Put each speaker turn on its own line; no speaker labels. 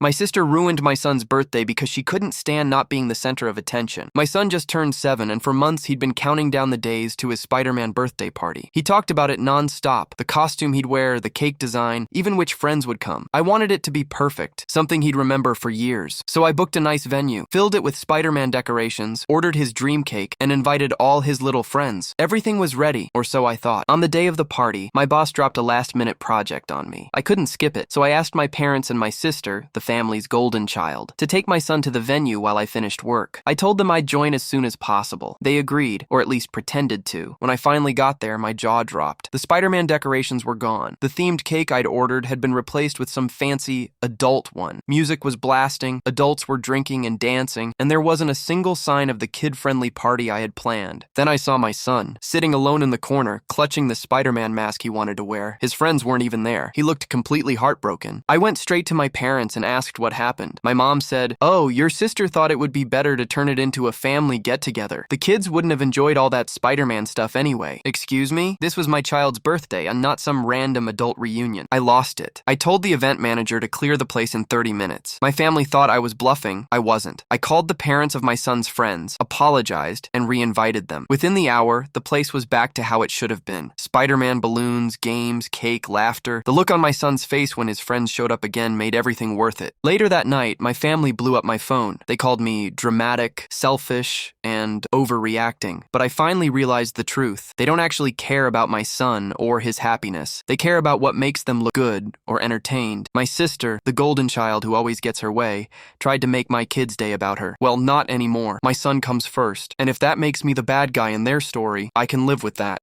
My sister ruined my son's birthday because she couldn't stand not being the center of attention. My son just turned 7, and for months he'd been counting down the days to his Spider-Man birthday party. He talked about it non-stop, the costume he'd wear, the cake design, even which friends would come. I wanted it to be perfect, something he'd remember for years. So I booked a nice venue, filled it with Spider-Man decorations, ordered his dream cake, and invited all his little friends. Everything was ready, or so I thought. On the day of the party, my boss dropped a last-minute project on me. I couldn't skip it, so I asked my parents and my sister, the family's golden child, to take my son to the venue while I finished work. I told them I'd join as soon as possible. They agreed, or at least pretended to. When I finally got there, my jaw dropped. The Spider-Man decorations were gone. The themed cake I'd ordered had been replaced with some fancy adult one. Music was blasting, adults were drinking and dancing, and there wasn't a single sign of the kid-friendly party I had planned. Then I saw my son, sitting alone in the corner, clutching the Spider-Man mask he wanted to wear. His friends weren't even there. He looked completely heartbroken. I went straight to my parents and asked what happened. My mom said, "Oh, your sister thought it would be better to turn it into a family get-together. The kids wouldn't have enjoyed all that Spider-Man stuff anyway." Excuse me? This was my child's birthday and not some random adult reunion. I lost it. I told the event manager to clear the place in 30 minutes. My family thought I was bluffing. I wasn't. I called the parents of my son's friends, apologized, and re-invited them. Within the hour, the place was back to how it should have been. Spider-Man balloons, games, cake, laughter. The look on my son's face when his friends showed up again made everything worth it. Later that night, my family blew up my phone. They called me dramatic, selfish, and overreacting. But I finally realized the truth. They don't actually care about my son or his happiness. They care about what makes them look good or entertained. My sister, the golden child who always gets her way, tried to make my kid's day about her. Well, not anymore. My son comes first. And if that makes me the bad guy in their story, I can live with that.